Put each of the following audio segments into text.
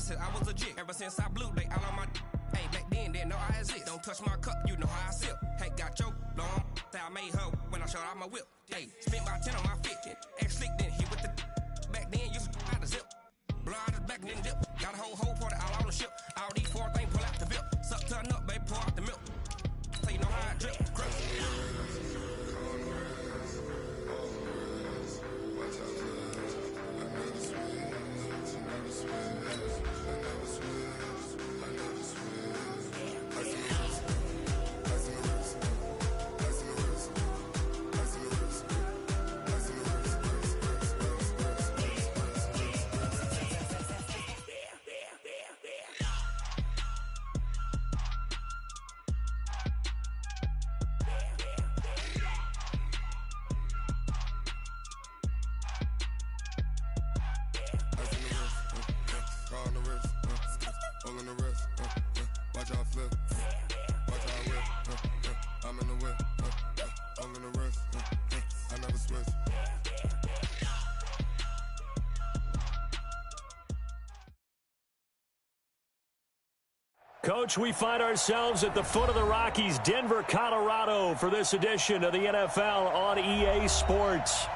said I was legit. Ever since I blew, they all on my. Hey, back then, didn't know I exist. Don't touch my cup, you know how I sip. Hey, got your long. Say I made her when I showed out my whip. Hey, spent my 10 on my 50. Ex-slick, then hit with the. Back then, used to out the zip. Blow out the back and then dip. Got a whole party all on the ship. All these 4 things pull out the VIP. Suck, turn up, baby, pour out the milk. So you know how I drip. Crush. Coach, we find ourselves at the foot of the Rockies, Denver, Colorado, for this edition of the NFL on EA Sports.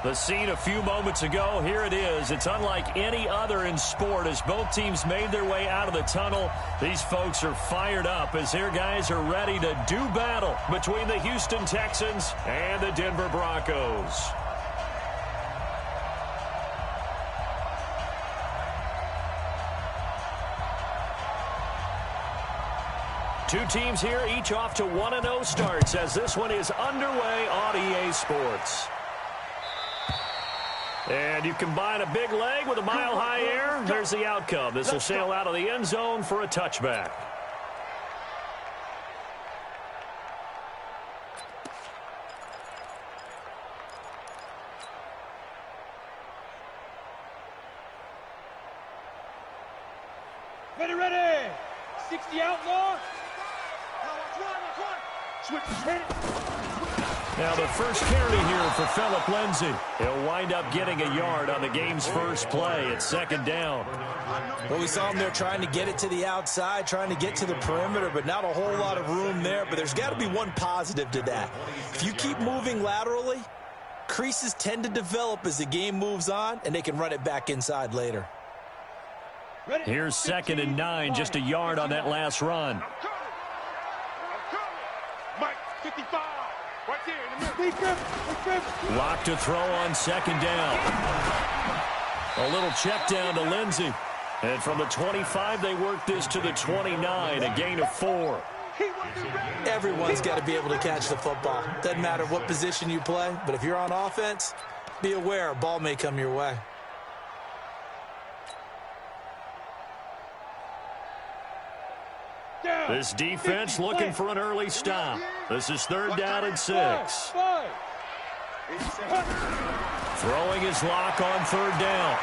The scene a few moments ago, here it is. It's unlike any other in sport as both teams made their way out of the tunnel. These folks are fired up as their guys are ready to do battle between the Houston Texans and the Denver Broncos. Two teams here, each off to 1-0 starts as this one is underway on EA Sports. And you combine a big leg with a mile-high air, there's the outcome. This will sail out of the end zone for a touchback. Ready. 60 outlaw. Now the first carry here for Phillip Lindsay. He'll wind up getting a yard on the game's first play. It's second down. Well, we saw him there trying to get it to the outside, trying to get to the perimeter, but not a whole lot of room there. But there's got to be one positive to that. If you keep moving laterally, creases tend to develop as the game moves on, and they can run it back inside later. Here's 2nd and 9, just a yard on that last run. Mike, 55. Right there in the middle. Lock to throw on second down. A little check down to Lindsay. And from the 25, they work this to the 29, a gain of 4. Everyone's got to be able to catch the football. Doesn't matter what position you play, but if you're on offense, be aware a ball may come your way. This defense looking for an early stop. This is 3rd down and 6. Throwing his lock on 3rd down.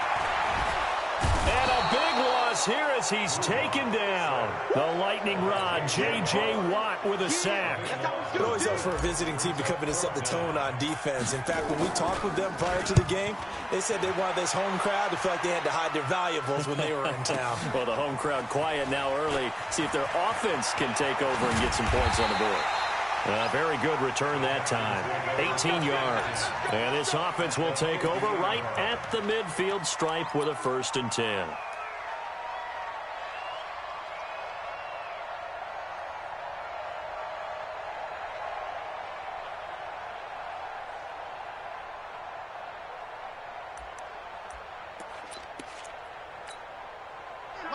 And a big loss here as he's taken down. The lightning rod, J.J. Watt with a sack. It always helps for a visiting team to come in and set the tone on defense. In fact, when we talked with them prior to the game, they said they wanted this home crowd to feel like they had to hide their valuables when they were in town. Well, the home crowd quiet now early. See if their offense can take over and get some points on the board. Very good return that time. 18 yards. And this offense will take over right at the midfield stripe with a 1st and 10.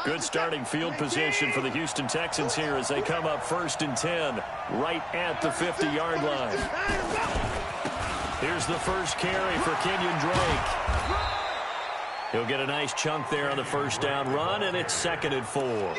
Good starting field position for the Houston Texans here as they come up 1st and 10 right at the 50-yard line. Here's the first carry for Kenyon Drake. He'll get a nice chunk there on the 1st down run, and it's 2nd and 4.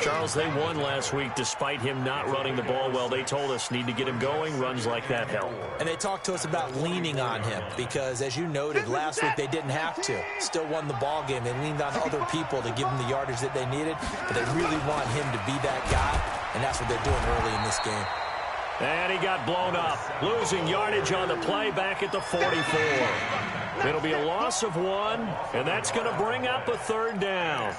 Charles, they won last week despite him not running the ball well. They told us need to get him going. Runs like that help. And they talked to us about leaning on him because, as you noted, last week they didn't have to. Still won the ball game. They leaned on other people to give them the yardage that they needed, but they really want him to be that guy, and that's what they're doing early in this game. And he got blown up, losing yardage on the play back at the 44. It'll be a loss of 1, and that's going to bring up a 3rd down.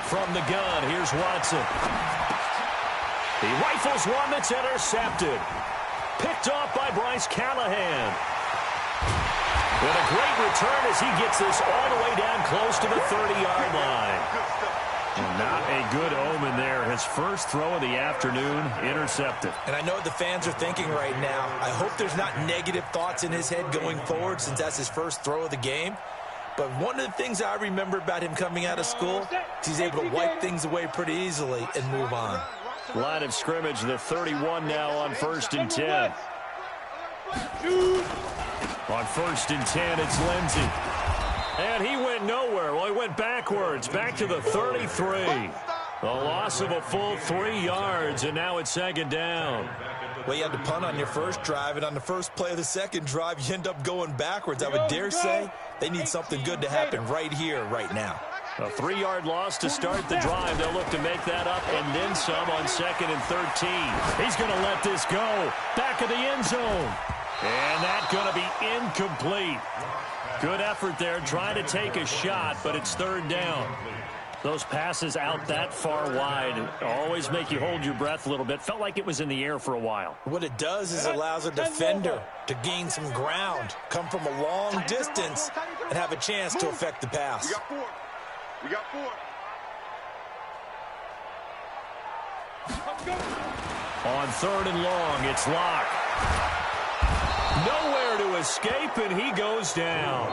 From the gun, here's Watson. He rifles one that's intercepted. Picked off by Bryce Callahan. With a great return as he gets this all the way down close to the 30-yard line. And not a good omen there. His first throw of the afternoon intercepted. And I know what the fans are thinking right now. I hope there's not negative thoughts in his head going forward since that's his first throw of the game. But one of the things I remember about him coming out of school is he's able to wipe things away pretty easily and move on. Line of scrimmage, the 31 now on 1st and 10. On 1st and 10, it's Lindsey. And he went nowhere. Well, he went backwards, back to the 33. A loss of a full 3 yards, and now it's 2nd down. Well, you had to punt on your first drive, and on the first play of the second drive, you end up going backwards. I would dare say they need something good to happen right here, right now. A 3-yard loss to start the drive. They'll look to make that up and then some on 2nd and 13. He's going to let this go. Back of the end zone. And that's going to be incomplete. Good effort there, trying to take a shot, but it's 3rd down. Those passes out that far wide always make you hold your breath a little bit. Felt like it was in the air for a while. What it does is it allows a defender to gain some ground, come from a long distance, and have a chance to affect the pass. We got 4. On 3rd and long, it's Locke. Nowhere to escape, and he goes down.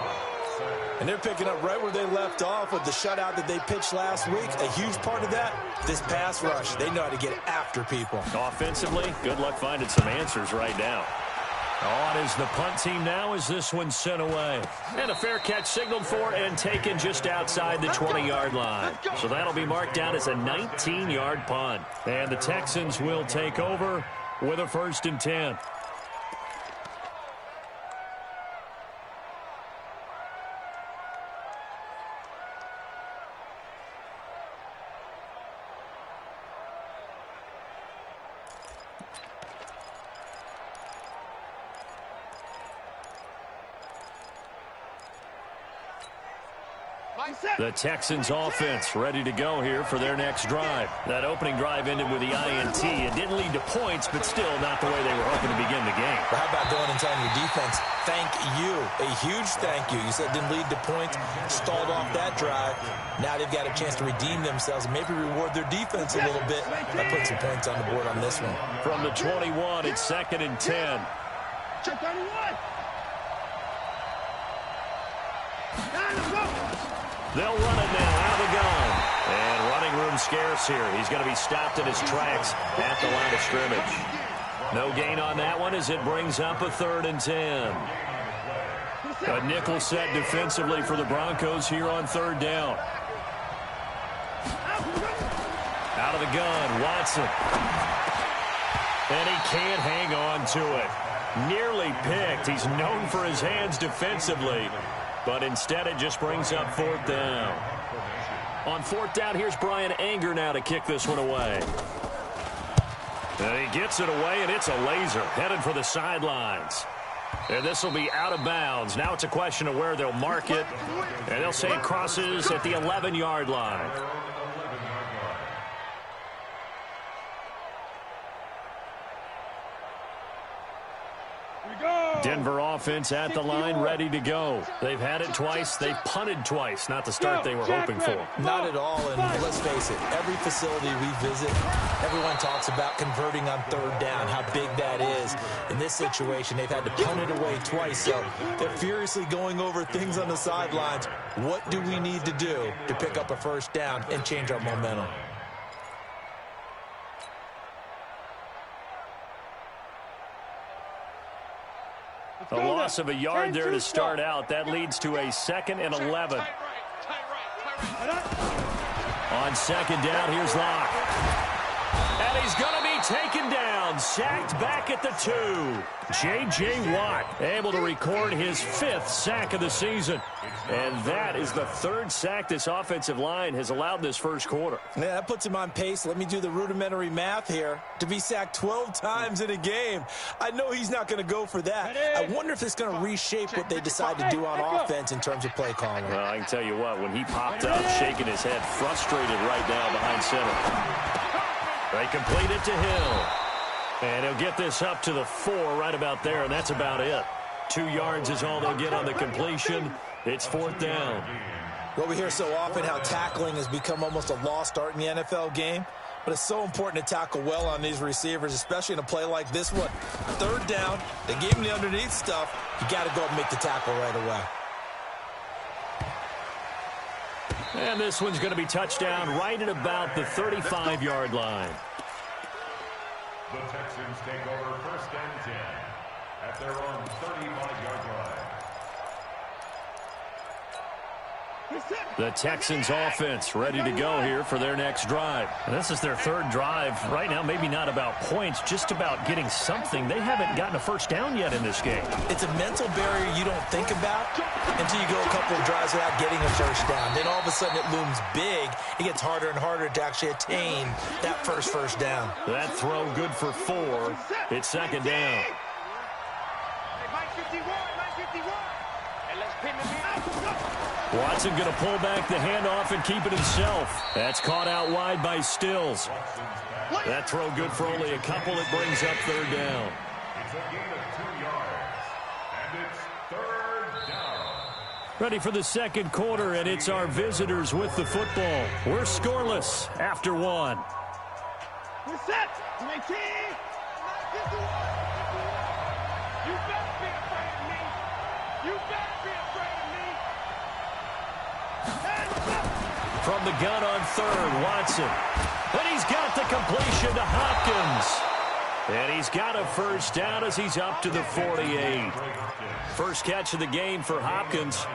And they're picking up right where they left off with the shutout that they pitched last week. A huge part of that, this pass rush. They know how to get after people. Offensively, good luck finding some answers right now. On is the punt team now as this one's sent away. And a fair catch signaled for and taken just outside the 20-yard line. So that'll be marked down as a 19-yard punt. And the Texans will take over with a 1st and 10. The Texans offense ready to go here for their next drive. That opening drive ended with the INT. It didn't lead to points, but still not the way they were hoping to begin the game. But how about going and telling your defense, thank you, a huge thank you. You said it didn't lead to points, stalled off that drive. Now they've got a chance to redeem themselves and maybe reward their defense a little bit by putting some points on the board on this one. From the 21, it's 2nd and 10. They'll run it now out of the gun. And running room scarce here. He's going to be stopped in his tracks at the line of scrimmage. No gain on that one as it brings up a 3rd and 10. A nickel set defensively for the Broncos here on 3rd down. Out of the gun, Watson. And he can't hang on to it. Nearly picked. He's known for his hands defensively. But instead, it just brings up 4th down. On 4th down, here's Brian Anger now to kick this one away. And he gets it away, and it's a laser headed for the sidelines. And this will be out of bounds. Now it's a question of where they'll mark it. And they'll say it crosses at the 11-yard line. Denver offense at the line, ready to go. They've had it twice. They've punted twice. Not the start they were hoping for. Not at all, and let's face it, every facility we visit, everyone talks about converting on 3rd down, how big that is. In this situation, they've had to punt it away twice, so they're furiously going over things on the sidelines. What do we need to do to pick up a 1st down and change our momentum? A loss of a yard there to start out. That leads to a 2nd and 11. On 2nd down, here's Locke. And he's going to be taken down, sacked back at the 2. J.J. Watt able to record his 5th sack of the season. And that is the 3rd sack this offensive line has allowed this first quarter. Yeah, that puts him on pace. Let me do the rudimentary math here. To be sacked 12 times in a game, I know he's not going to go for that. I wonder if it's going to reshape what they decide to do on offense in terms of play calling. Well, I can tell you what, when he popped up, shaking his head, frustrated right now behind center. They complete it to Hill. And he'll get this up to the 4 right about there, and that's about it. 2 yards is all they'll get on the completion. It's 4th down. Well, we hear so often how tackling has become almost a lost art in the NFL game. But it's so important to tackle well on these receivers, especially in a play like this one. 3rd down, they gave him the underneath stuff. You got to go and make the tackle right away. And this one's going to be touchdown right at about the 35-yard line. The Texans take over 1st and 10 at their own 35-yard line. The Texans offense ready to go here for their next drive. And this is their 3rd drive. Right now, maybe not about points, just about getting something. They haven't gotten a first down yet in this game. It's a mental barrier you don't think about until you go a couple of drives without getting a first down. Then all of a sudden it looms big. It gets harder and harder to actually attain that first down. That throw good for 4. It's 2nd down. Watson going to pull back the handoff and keep it himself. That's caught out wide by Stills. That throw good for only a couple. It brings up 3rd down. It's a gain of 2 yards, and it's 3rd down. Ready for the 2nd quarter, and it's our visitors with the football. We're scoreless after 1. We're set. 19. You better be afraid of me. You better be afraid of me. From the gun on 3rd, Watson. And he's got the completion to Hopkins. And he's got a first down as he's up to the 48. First catch of the game for Hopkins.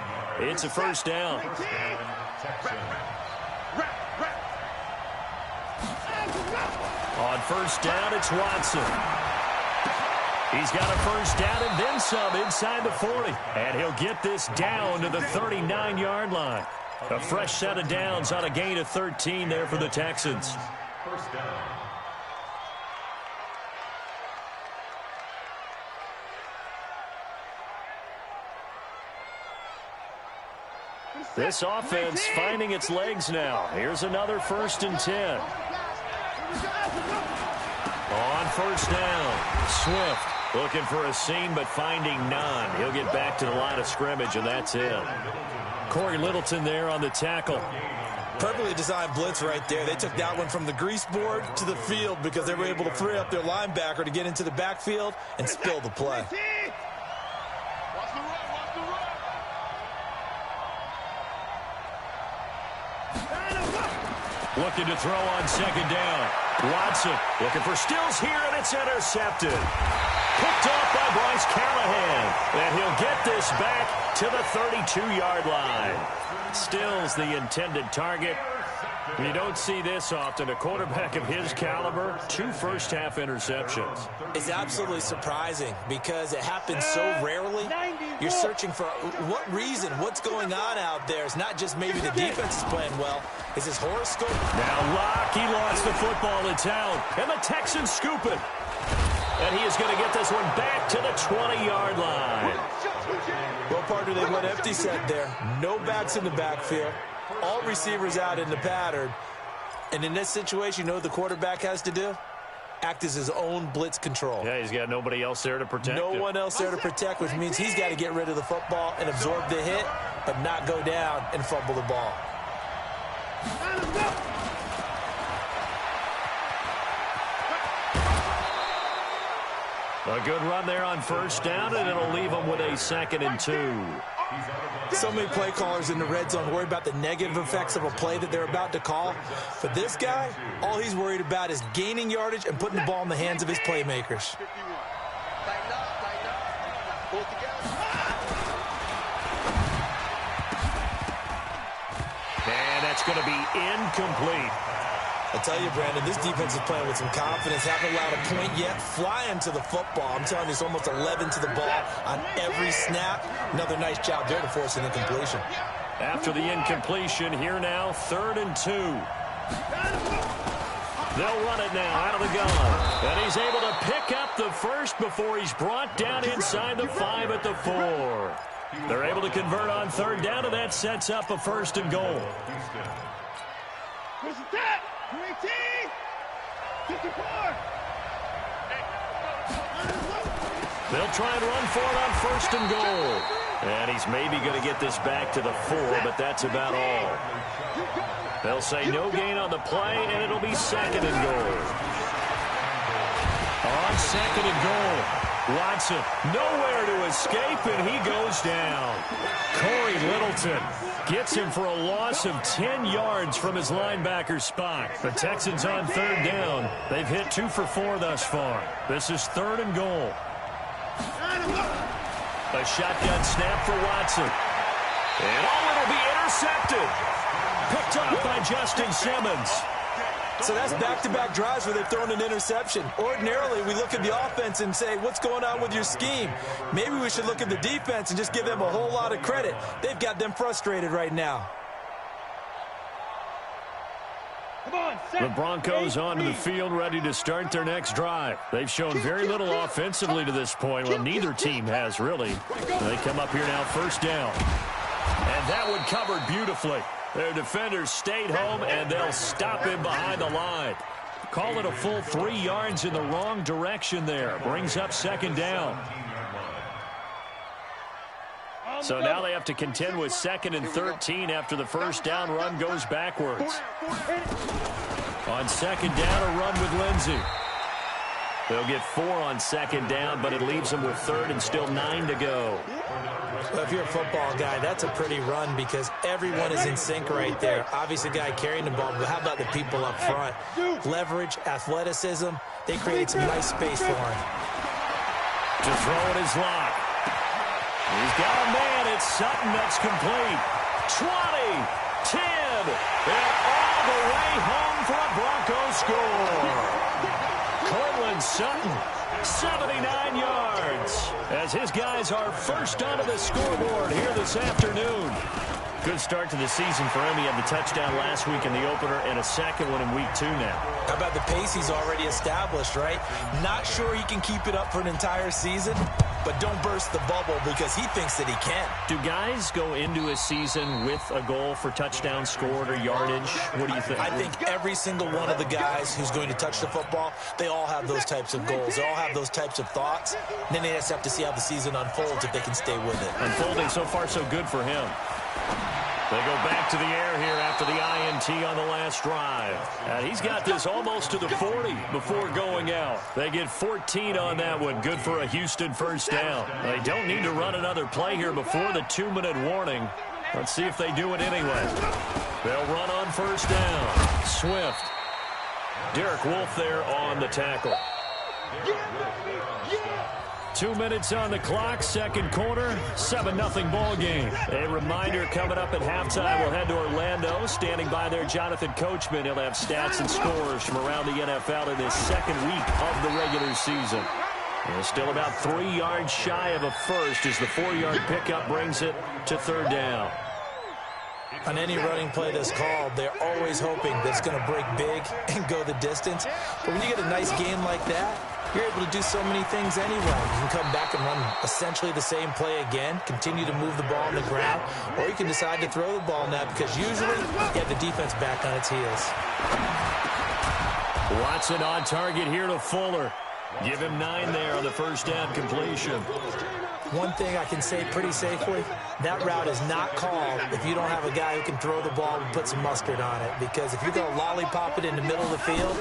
It's a first down. On first down, it's Watson. He's got a first down and then some inside the 40. And he'll get this down to the 39-yard line. A fresh set of downs on a gain of 13 there for the Texans. First down. This offense finding its legs now. Here's another 1st and 10. On first down, Swift looking for a seam but finding none. He'll get back to the line of scrimmage, and that's it. Corey Littleton there on the tackle. Perfectly designed blitz right there. They took that one from the grease board to the field because they were able to free up their linebacker to get into the backfield and spill the play. Looking to throw on 2nd down. Watson looking for Stills here, and it's intercepted. Picked off by Bryce Callahan. And he'll get this back to the 32-yard line. Stills the intended target. You don't see this often. A quarterback of his caliber, 2 first-half interceptions. It's absolutely surprising because it happens so rarely. You're searching for what reason, what's going on out there. It's not just maybe the defense is playing well. It's his horoscope. Now Locke, he lost the football. It's out. And the Texans scoop it. And he is going to get this one back to the 20-yard line. Well, partner, they went empty set there. No backs in the backfield. All receivers out in the pattern. And in this situation, you know what the quarterback has to do? Act as his own blitz control. Yeah, he's got nobody else there to protect him. No one else there to protect, which means he's got to get rid of the football and absorb the hit, but not go down and fumble the ball. A good run there on first down, and it'll leave them with a 2nd and 2. So many play callers in the red zone worry about the negative effects of a play that they're about to call. But this guy, all he's worried about is gaining yardage and putting the ball in the hands of his playmakers. And that's going to be incomplete. I tell you, Brandon, this defense is playing with some confidence. Haven't allowed a point yet. Flying to the football. I'm telling you, it's almost 11 to the ball on every snap. Another nice job there to force an incompletion. After the incompletion, here now, 3rd and 2. They'll run it now out of the gun. And he's able to pick up the first before he's brought down inside the 5 at the 4. They're able to convert on 3rd down, and that sets up a 1st and goal. Where's the tap? 18! 54! They'll try and run for it on 1st and goal. And he's maybe going to get this back to the 4, but that's about all. They'll say no gain on the play, and it'll be 2nd and goal. On 2nd and goal. Watson, nowhere to escape, and he goes down. Corey Littleton gets him for a loss of 10 yards from his linebacker spot. The Texans on 3rd down. They've hit 2 for 4 thus far. This is 3rd and goal. A shotgun snap for Watson. And it'll be intercepted. Picked off by Justin Simmons. So that's back-to-back drives where they've thrown an interception. Ordinarily, we look at the offense and say, what's going on with your scheme? Maybe we should look at the defense and just give them a whole lot of credit. They've got them frustrated right now. The Broncos onto the field, ready to start their next drive. They've shown very little offensively to this point. Well, neither team has, really. They come up here now, 1st down. And that one covered beautifully. Their defenders stayed home, and they'll stop him behind the line. Call it a full 3 yards in the wrong direction there. Brings up 2nd down. So now they have to contend with 2nd and 13 after the 1st down run goes backwards. On 2nd down, a run with Lindsey. They'll get 4 on 2nd down, but it leaves them with 3rd and still 9 to go. Well, if you're a football guy, that's a pretty run because everyone is in sync right there. Obviously, the guy carrying the ball, but how about the people up front? Leverage, athleticism, they create some nice space for him. To throw it is Locke. He's got a man. It's Sutton that's complete. 20, 10, and all the way home for a Broncos score. Cortland Sutton, 79 yards, as his guys are first onto the scoreboard here this afternoon. Good start to the season for him. He had the touchdown last week in the opener and a second one in week 2 now. How about the pace he's already established, right? Not sure he can keep it up for an entire season, but don't burst the bubble because he thinks that he can. Do guys go into a season with a goal for touchdowns scored or yardage? What do you think? I think every single one of the guys who's going to touch the football, they all have those types of goals. They all have those types of thoughts. And then they just have to see how the season unfolds if they can stay with it. Unfolding so far so good for him. They go back to the air here after the INT on the last drive. And he's got this almost to the 40 before going out. They get 14 on that one. Good for a Houston 1st down. They don't need to run another play here before the 2-minute warning. Let's see if they do it anyway. They'll run on 1st down. Swift. Derek Wolfe there on the tackle. 2 minutes on the clock, 2nd quarter, 7-0 ball game. A reminder coming up at halftime, we'll head to Orlando. Standing by there, Jonathan Coachman. He'll have stats and scores from around the NFL in this 2nd week of the regular season. And still about 3 yards shy of a first as the 4-yard pickup brings it to 3rd down. On any running play that's called, they're always hoping that it's going to break big and go the distance. But when you get a nice game like that, you're able to do so many things anyway. You can come back and run essentially the same play again, continue to move the ball on the ground, or you can decide to throw the ball now because usually you have the defense back on its heels. Watson on target here to Fuller. Give him 9 there on the 1st down completion. One thing I can say pretty safely, that route is not called if you don't have a guy who can throw the ball and put some mustard on it. Because if you're going to lollipop it in the middle of the field,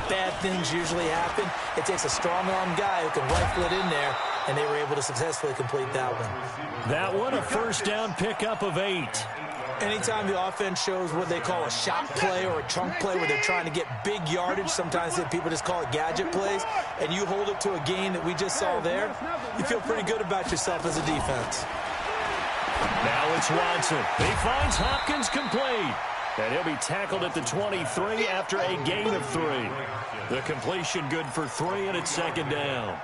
bad things usually happen. It takes a strong-arm guy who can rifle it in there, and they were able to successfully complete that one. That one, a 1st down pickup of 8. Anytime the offense shows what they call a shot play or a chunk play where they're trying to get big yardage, sometimes people just call it gadget plays, and you hold it to a gain that we just saw there, you feel pretty good about yourself as a defense. Now it's Watson. He finds Hopkins complete. And he'll be tackled at the 23 after a gain of 3. The completion good for 3, and it's second down.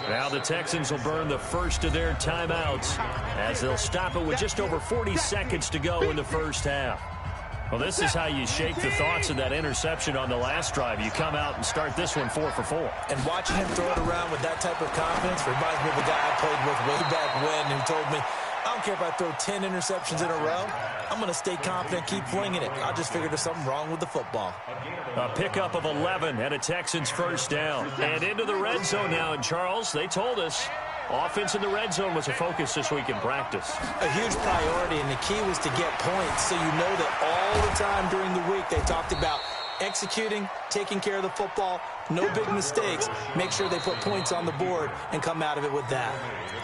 Now the Texans will burn the first of their timeouts as they'll stop it with just over 40 seconds to go in the first half. Well, this is how you shake the thoughts of that interception on the last drive. You come out and start this one 4 for 4. And watching him throw it around with that type of confidence reminds me of a guy I played with way back when who told me, I don't care if I throw 10 interceptions in a row. I'm going to stay confident, keep flinging it. I just figured there's something wrong with the football. A pickup of 11 and a Texans first down. And into the red zone now. And, Charles, they told us offense in the red zone was a focus this week in practice. A huge priority, and the key was to get points. So you know that all the time during the week they talked about executing, taking care of the football, no big mistakes. Make sure they put points on the board and come out of it with that.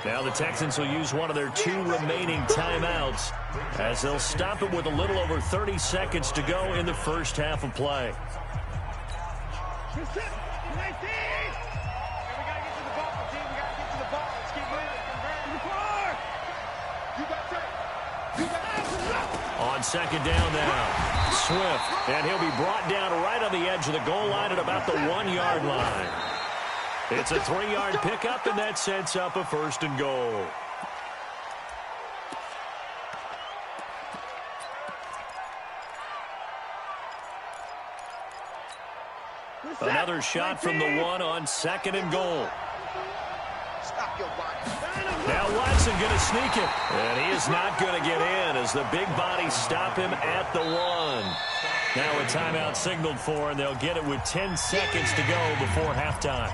Now the Texans will use one of their 2 remaining timeouts as they'll stop it with a little over 30 seconds to go in the first half of play. On second down now, Swift, and he'll be brought down right on the edge of the goal line at about the 1-yard line. It's a 3-yard pickup, and that sets up a first and goal. Another shot from the 1 on second and goal. Now Watson going to sneak it, and he is not going to get in as the big bodies stop him at the 1. Now a timeout signaled for, and they'll get it with 10 seconds to go before halftime.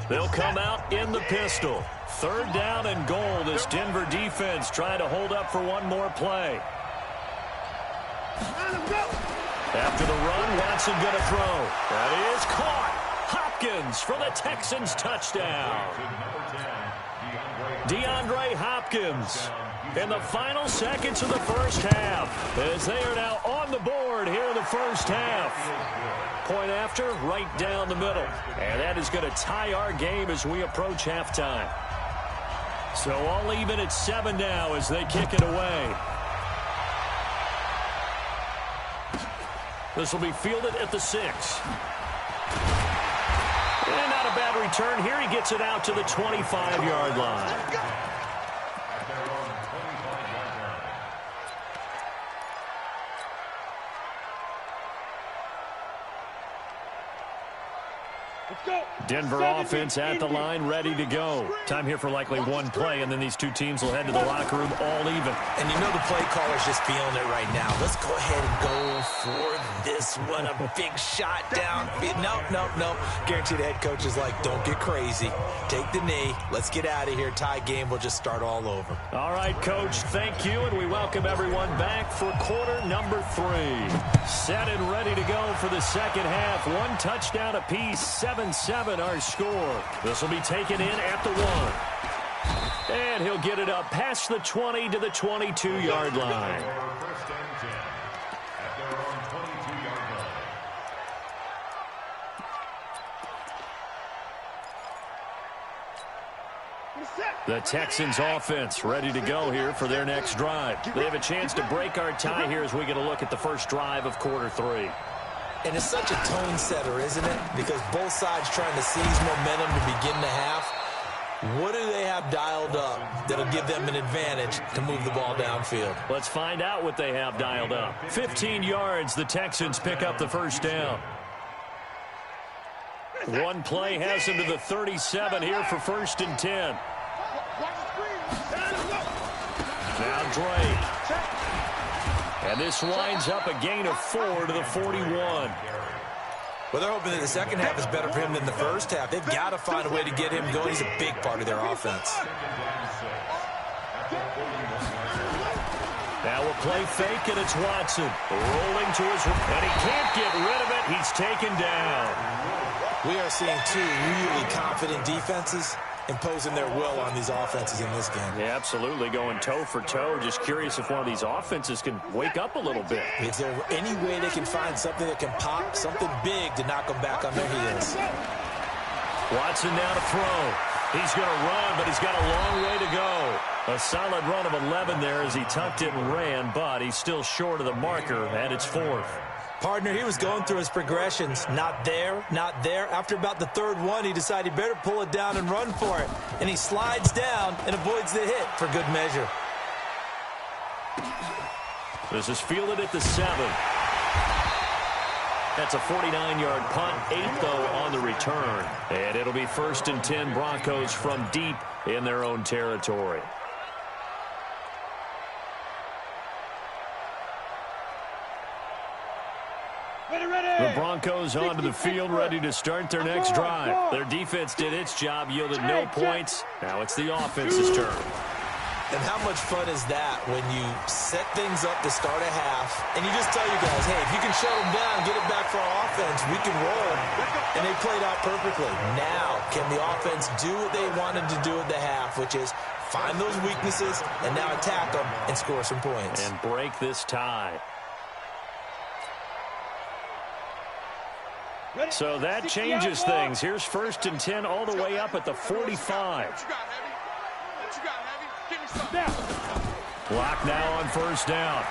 They'll come out in the pistol. 3rd down and goal. This Denver defense trying to hold up for one more play. After the run, Watson going to throw. That is caught. Hopkins for the Texans touchdown. DeAndre Hopkins in the final seconds of the first half as they are now on the board here in the first half. Point after, right down the middle. And that is going to tie our game as we approach halftime. So all even at 7 now as they kick it away. This will be fielded at the 6. And not a bad return here. He gets it out to the 25-yard line. Denver offense at the line, ready to go. Time here for likely one play, and then these two teams will head to the locker room all even. And you know the play caller's just feeling it right now. Let's go ahead and go for this one. A big shot down. No. Guaranteed the head coach is like, don't get crazy. Take the knee. Let's get out of here. Tie game. We'll just start all over. All right, Coach, thank you, and we welcome everyone back for quarter number 3. Set and ready to go for the second half. 1 touchdown apiece, 7-7 our score. This will be taken in at the 1. And he'll get it up past the 20 to the 22-yard line. The Texans offense ready to go here for their next drive. They have a chance to break our tie here as we get a look at the first drive of quarter 3. And it's such a tone setter, isn't it? Because both sides trying to seize momentum to begin the half. What do they have dialed up that'll give them an advantage to move the ball downfield? Let's find out what they have dialed up. 15 yards, the Texans pick up the first down. One play has them to the 37 here for 1st and 10. Now Drake. And this winds up a gain of 4 to the 41. Well, they're hoping that the second half is better for him than the first half. They've got to find a way to get him going. He's a big part of their offense. Now a play fake, and it's Watson. Rolling to his right, and he can't get rid of it. He's taken down. We are seeing 2 really confident defenses. imposing their will on these offenses in this game. Yeah, absolutely, going toe for toe. Just curious if one of these offenses can wake up a little bit. Is there any way they can find something that can pop, something big to knock them back on their heels? Watson now to throw. He's going to run, but he's got a long way to go. A solid run of 11 there as he tucked it and ran, but he's still short of the marker, and it's 4th. Partner, he was going through his progressions. Not there, not there. After about the third one, he decided he better pull it down and run for it. And he slides down and avoids the hit for good measure. This is fielded at the 7. That's a 49-yard punt, 8 though on the return. And it'll be 1st and 10 Broncos from deep in their own territory. The Broncos onto the field, ready to start their next drive. Their defense did its job, yielded no points. Now it's the offense's turn. And how much fun is that when you set things up to start a half, and you just tell you guys, hey, if you can shut them down, get it back for our offense, we can roll. And they played out perfectly. Now, can the offense do what they wanted to do at the half, which is find those weaknesses and now attack them and score some points. And break this tie. So that changes things. Here's 1st and 10 all the way up at the 45. Block now on 1st down.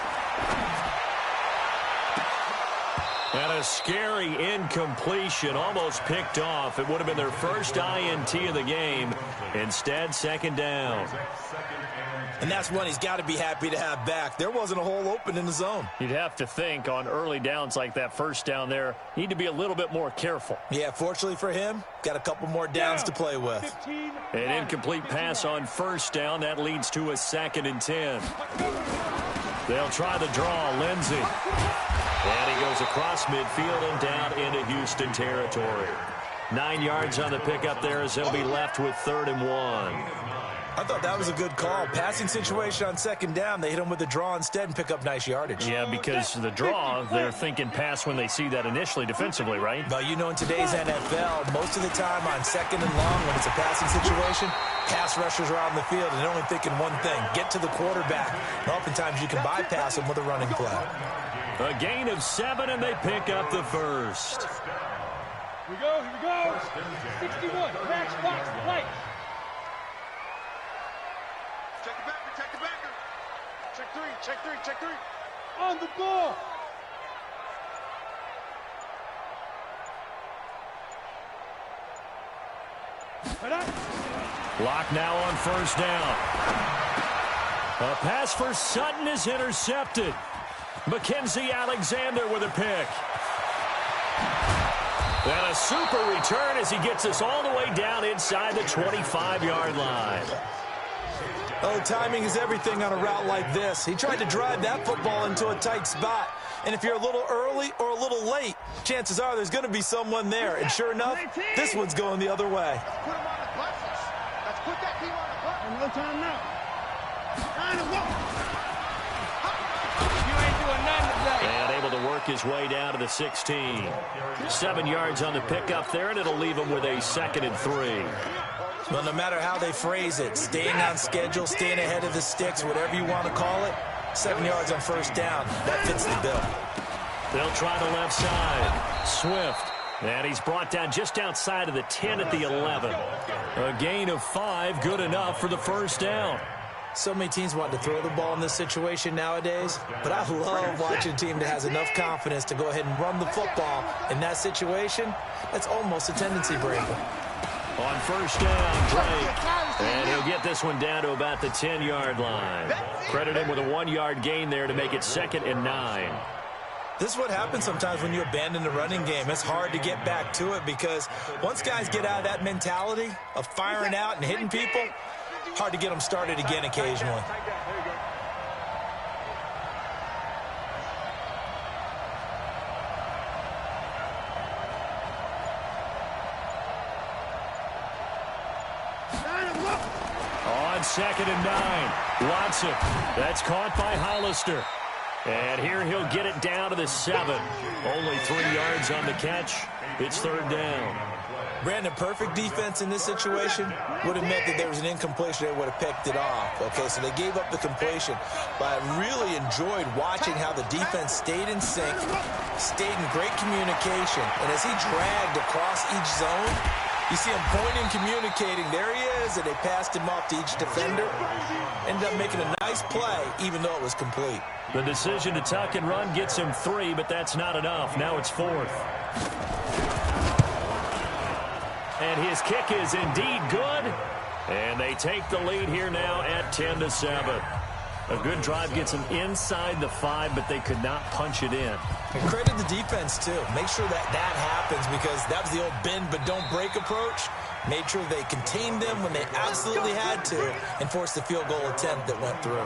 And a scary incompletion, almost picked off. It would have been their first INT of the game. Instead, 2nd down. And that's one he's got to be happy to have back. There wasn't a hole open in the zone. You'd have to think on early downs like that 1st down there, need to be a little bit more careful. Yeah, fortunately for him, got a couple more downs to play with. An incomplete pass on 1st down. That leads to a 2nd and 10. They'll try the draw. Lindsey. And he goes across midfield and down into Houston territory. 9 yards on the pickup there as they'll be left with 3rd and 1. I thought that was a good call. Passing situation on 2nd down. They hit him with a draw instead and pick up nice yardage. Yeah, because the draw, they're thinking pass when they see that initially defensively, right? But you know, in today's NFL, most of the time on 2nd and long, when it's a passing situation, pass rushers are out in the field and they're only thinking one thing, get to the quarterback. And oftentimes you can bypass them with a running play. A gain of 7, and they pick up the 1st. Here we go. 61, match, box, play. Check the backer. Check three. On the ball. Lock now on 1st down. A pass for Sutton is intercepted. Mackenzie Alexander with a pick. And a super return as he gets us all the way down inside the 25-yard line. Oh, timing is everything on a route like this. He tried to drive that football into a tight spot. And if you're a little early or a little late, chances are there's going to be someone there. And sure enough, this one's going the other way. Let's put him on the buses. Let's put that team on the button. No time now. You ain't doing nothing today. And able to work his way down to the 16. 7 yards on the pickup there, and it'll leave him with a 2nd and 3. Well, no matter how they phrase it, staying on schedule, staying ahead of the sticks, whatever you want to call it, 7 yards on 1st down, that fits the bill. They'll try the left side. Swift. And he's brought down just outside of the 10 at the 11. A gain of 5, good enough for the 1st down. So many teams want to throw the ball in this situation nowadays, but I love watching a team that has enough confidence to go ahead and run the football. In that situation, that's almost a tendency breaker. On 1st down, Drake. And he'll get this one down to about the 10-yard line. Credit him with a 1-yard gain there to make it 2nd and 9. This is what happens sometimes when you abandon the running game. It's hard to get back to it because once guys get out of that mentality of firing out and hitting people, hard to get them started again occasionally. On 2nd and 9, Watson. That's caught by Hollister. And here he'll get it down to the 7. Only 3 yards on the catch. It's 3rd down. Brandon, perfect defense in this situation would have meant that there was an incompletion. They would have picked it off. Okay, so they gave up the completion. But I really enjoyed watching how the defense stayed in sync, stayed in great communication. And as he dragged across each zone, you see him pointing, communicating. There he is, and they passed him off to each defender. Ended up making a nice play, even though it was complete. The decision to tuck and run gets him 3, but that's not enough. Now it's 4th. And his kick is indeed good. And they take the lead here now at 10-7. A good drive gets them inside the 5, but they could not punch it in. And credit the defense, too. Make sure that happens, because that was the old bend but don't break approach. Made sure they contained them when they absolutely had to and forced the field goal attempt that went through.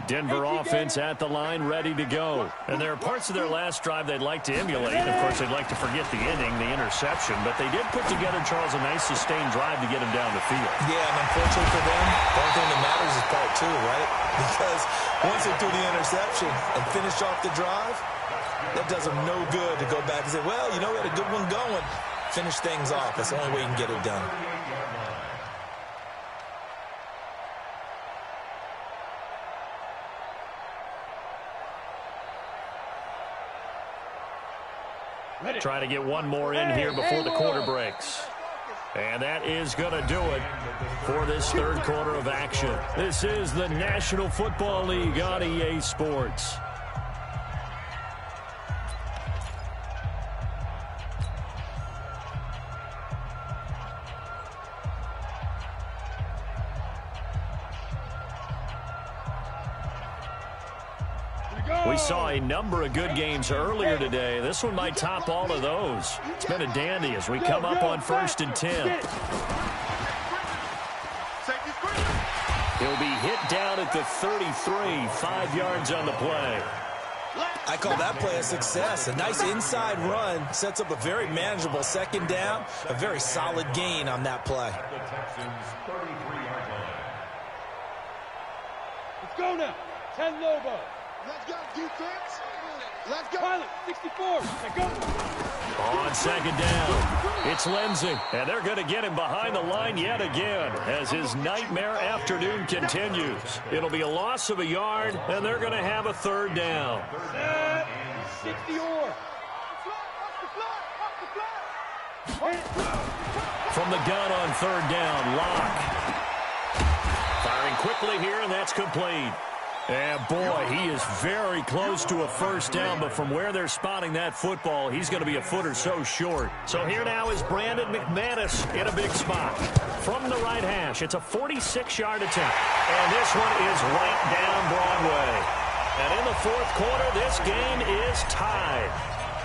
Denver offense at the line, ready to go. And there are parts of their last drive they'd like to emulate. Of course, they'd like to forget the ending, the interception. But they did put together, Charles, a nice sustained drive to get him down the field. Yeah, and unfortunately for them, the only thing that matters is part 2, right? Because once they threw the interception and finished off the drive, that does them no good to go back and say, well, you know, we had a good one going. Finish things off. That's the only way you can get it done. Try to get one more in here before the quarter breaks. And that is going to do it for this third quarter of action. This is the National Football League on EA Sports. We saw a number of good games earlier today. This one might top all of those. It's been a dandy as we come up on 1st and 10. He'll be hit down at the 33, 5 yards on the play. I call that play a success. A nice inside run sets up a very manageable second down, a very solid gain on that play. Let's go now. 10 Lobo. Let's go, defense. Let's go. Pilot, 64. Let's go. On second down, it's Lindsey. And they're going to get him behind the line yet again as his nightmare afternoon continues. It'll be a loss of a yard, and they're going to have a third down. 64. From the gun on third down, Locke. Firing quickly here, and that's complete. And, boy, he is very close to a first down, but from where they're spotting that football, he's going to be a foot or so short. So here now is Brandon McManus in a big spot. From the right hash, it's a 46-yard attempt. And this one is right down Broadway. And in the fourth quarter, this game is tied.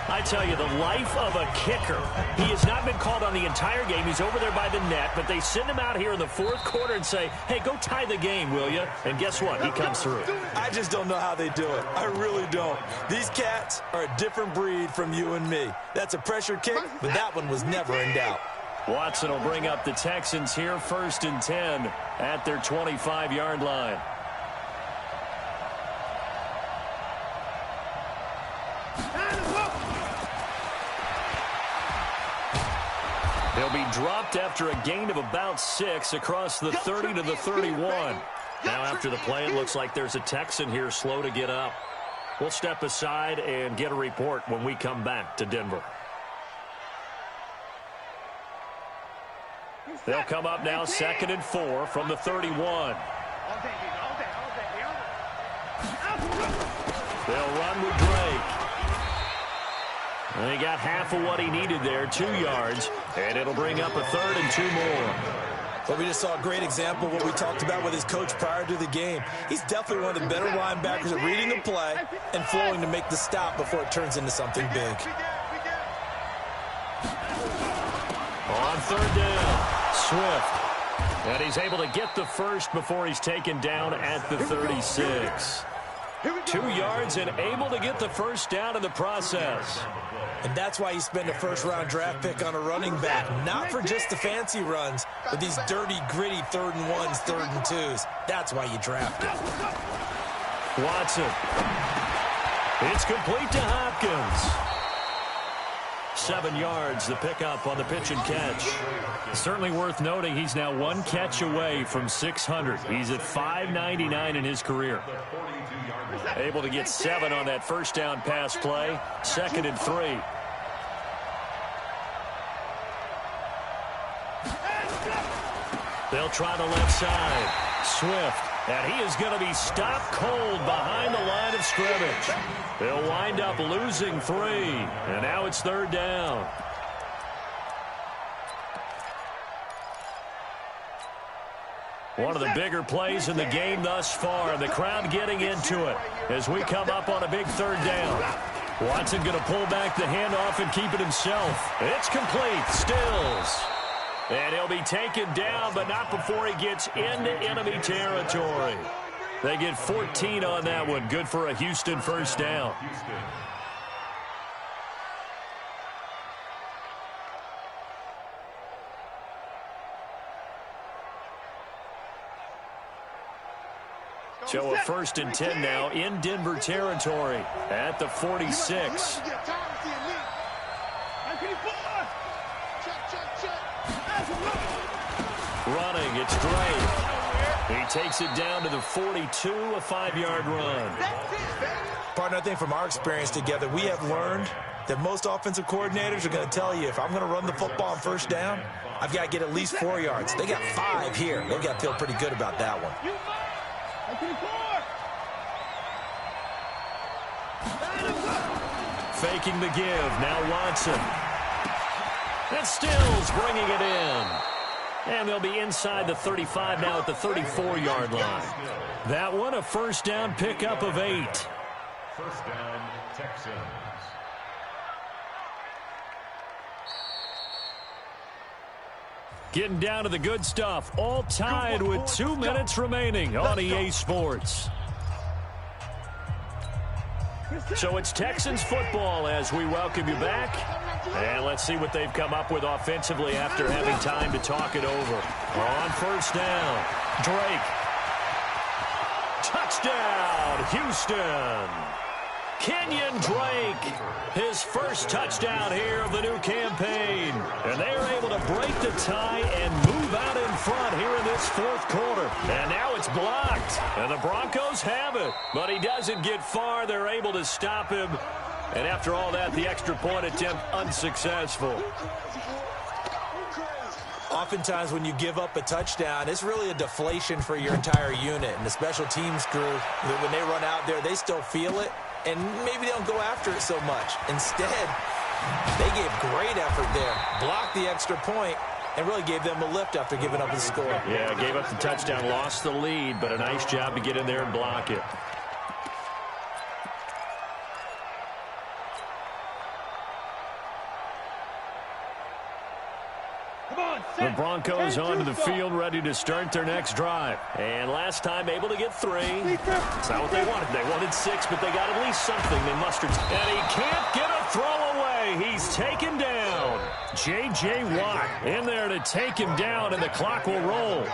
I tell you, the life of a kicker. He has not been called on the entire game. He's over there by the net, but they send him out here in the fourth quarter and say, hey, go tie the game, will you? And guess what? He comes through. I just don't know how they do it. I really don't. These cats are a different breed from you and me. That's a pressure kick, but that one was never in doubt. Watson will bring up the Texans here, 1st and 10 at their 25-yard line. He'll be dropped after a gain of about 6 across the 30 to the 31. Now after the play, it looks like there's a Texan here slow to get up. We'll step aside and get a report when we come back to Denver. They'll come up now 2nd and 4 from the 31. They'll run with Drake. And he got half of what he needed there, 2 yards, and it'll bring up a 3rd and 2 more. But we just saw a great example of what we talked about with his coach prior to the game. He's definitely one of the better linebackers at reading the play and flowing to make the stop before it turns into something big. On 3rd down, Swift. And he's able to get the first before he's taken down at the 36. 2 yards and able to get the first down in the process. And that's why you spend a first-round draft pick on a running back. Not for just the fancy runs, but these dirty, gritty 3rd and 1s, 3rd and 2s. That's why you draft him. Watson. It's complete to Hopkins. 7 yards, the pickup on the pitch and catch. Certainly worth noting he's now 1 catch away from 600. He's at 599 in his career. Able to get 7 on that first down pass play. 2nd and 3. They'll try the left side. Swift. And he is going to be stopped cold behind the line of scrimmage. They'll wind up losing 3. And now it's 3rd down. One of the bigger plays in the game thus far. The crowd getting into it as we come up on a big 3rd down. Watson going to pull back the handoff and keep it himself. It's complete. Stills. And he'll be taken down, but not before he gets into enemy territory. They get 14 on that one. Good for a Houston first down. So a 1st and 10 now in Denver territory at the 46. Running, it's Drake. He takes it down to the 42, a 5-yard run. Partner, I think from our experience together, we have learned that most offensive coordinators are going to tell you, if I'm going to run the football on first down, I've got to get at least 4 yards. They got 5 here. They've got to feel pretty good about that one. Faking the give. Now Watson. And Stills bringing it in. And they'll be inside the 35 now at the 34-yard line. That one a first down pickup of 8. First down, Texans. Getting down to the good stuff. All tied with 2 minutes remaining on EA Sports. So it's Texans football as we welcome you back. And let's see what they've come up with offensively after having time to talk it over. On first down, Drake. Touchdown, Houston. Kenyon Drake, his first touchdown here of the new campaign. And they're able to break the tie and move out in front here in this 4th quarter. And now it's blocked. And the Broncos have it. But he doesn't get far. They're able to stop him. And after all that, the extra point attempt unsuccessful. Oftentimes when you give up a touchdown, it's really a deflation for your entire unit. And the special teams crew, when they run out there, they still feel it. And maybe they don't go after it so much. Instead, they gave great effort there. Blocked the extra point and really gave them a lift after giving up the score. Yeah, gave up the touchdown, lost the lead, but a nice job to get in there and block it. The Broncos onto the field, ready to start their next drive. And last time able to get 3. It's not what they wanted. They wanted 6, but they got at least something. They mustered. And he can't get a throw away. He's taken down. J.J. Watt in there to take him down, and the clock will roll.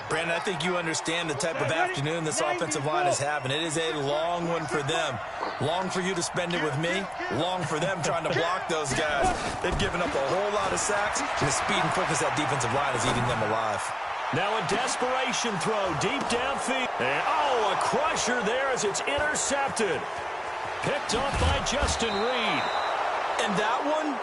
Brandon, I think you understand the type of afternoon this offensive line is having. It is a long one for them. Long for you to spend it with me. Long for them trying to block those guys. They've given up a whole lot of sacks, and the speed and quickness that defensive line is eating them alive. Now a desperation throw deep downfield. And a crusher there as it's intercepted. Picked off by Justin Reed. And that one?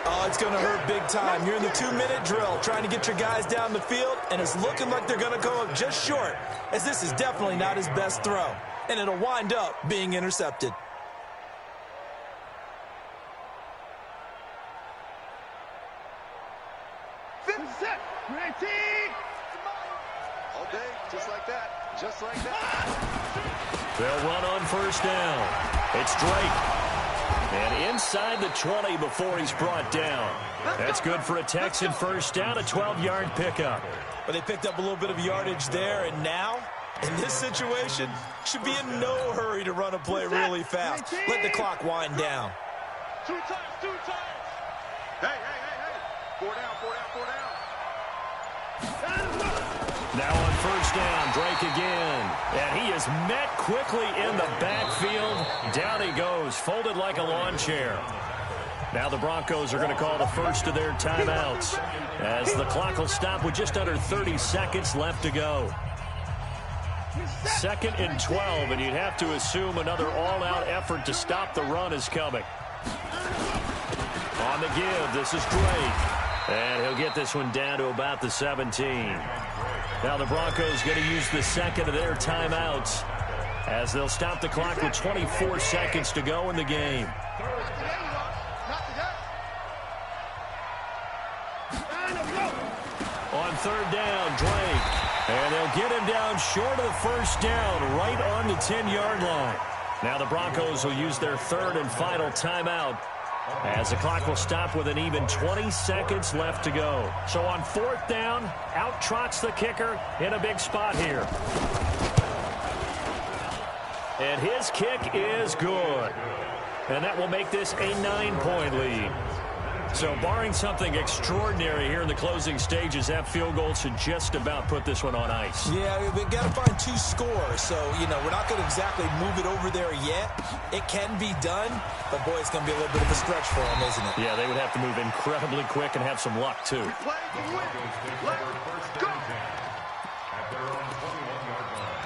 Oh, it's going to hurt big time. You're in the 2-minute drill trying to get your guys down the field, and it's looking like they're going to go up just short, as this is definitely not his best throw, and it'll wind up being intercepted. All day, just like that, just like that. They'll run on first down. It's Drake. And inside the 20 before he's brought down. That's good for a Texan first down, a 12-yard pickup. But they picked up a little bit of yardage there, and now In this situation, should be in no hurry to run a play really fast. Let the clock wind down. Two times. Hey. 4 down. Now on first down, Drake again. And he is met quickly in the backfield. Down he goes, folded like a lawn chair. Now the Broncos are going to call the first of their timeouts as the clock will stop with just under 30 seconds left to go. 2nd and 12, and you'd have to assume another all-out effort to stop the run is coming. On the give, this is Drake. And he'll get this one down to about the 17. Now the Broncos going to use the second of their timeouts as they'll stop the clock with 24 seconds to go in the game. On 3rd down, Drake. And they'll get him down short of the first down, right on the 10-yard line. Now the Broncos will use their 3rd and final timeout as the clock will stop with an even 20 seconds left to go. So on 4th down, out trots the kicker in a big spot here. And his kick is good. And that will make this a 9-point lead. So barring something extraordinary here in the closing stages, that field goal should just about put this one on ice. Yeah, we've got to find 2 scores. So, we're not going to exactly move it over there yet. It can be done, but, boy, it's going to be a little bit of a stretch for them, isn't it? Yeah, they would have to move incredibly quick and have some luck, too. Play to win. Let's go. At their own 21-yard line.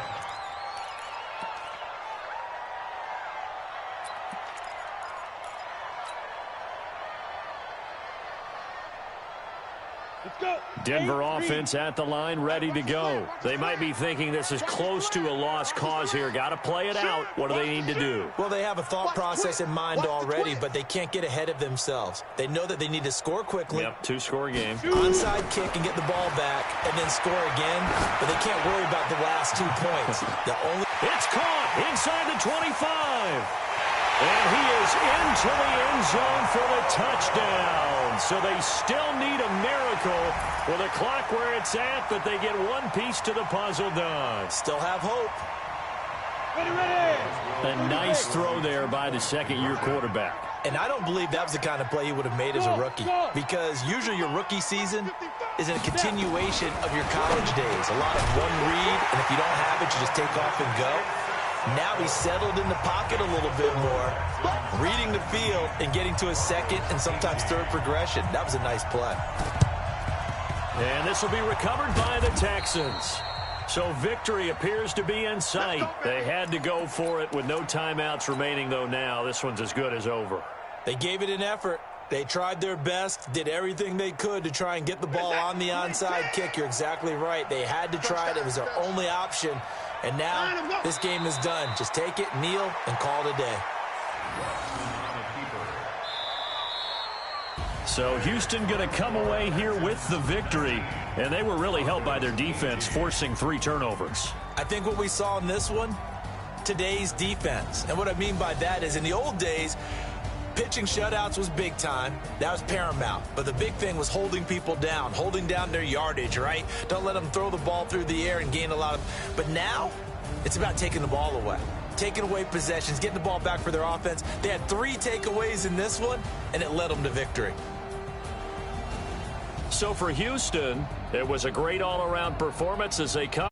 Let's go. Denver offense at the line, ready to go. They might be thinking this is close to a lost cause here. Got to play it out. What do they need to do? Well, they have a thought process in mind already, but they can't get ahead of themselves. They know that they need to score quickly. Yep, 2-score game. Onside kick and get the ball back and then score again, but they can't worry about the last 2 points. It's caught inside the 25. And he is into the end zone for the touchdown. So they still need a miracle with a clock where it's at, but they get one piece to the puzzle done. Still have hope. Ready. A nice throw there by the second-year quarterback. And I don't believe that was the kind of play he would have made as a rookie, because usually your rookie season is a continuation of your college days. A lot of one read, and if you don't have it, you just take off and go. Now he's settled in the pocket a little bit more, reading the field and getting to a second and sometimes third progression. That was a nice play. And this will be recovered by the Texans. So victory appears to be in sight. They had to go for it with no timeouts remaining, though now this one's as good as over. They gave it an effort. They tried their best, did everything they could to try and get the ball on the onside kick. You're exactly right. They had to try it. It was their only option. And now this game is done. Just take it, kneel, and call it a day. So Houston going to come away here with the victory. And they were really helped by their defense, forcing 3 turnovers. I think what we saw in this one, today's defense. And what I mean by that is in the old days, pitching shutouts was big time. That was paramount. But the big thing was holding people down, holding down their yardage, right? Don't let them throw the ball through the air and gain a lot of... But now, it's about taking the ball away. Taking away possessions, getting the ball back for their offense. They had 3 takeaways in this one, and it led them to victory. So for Houston, it was a great all-around performance as they come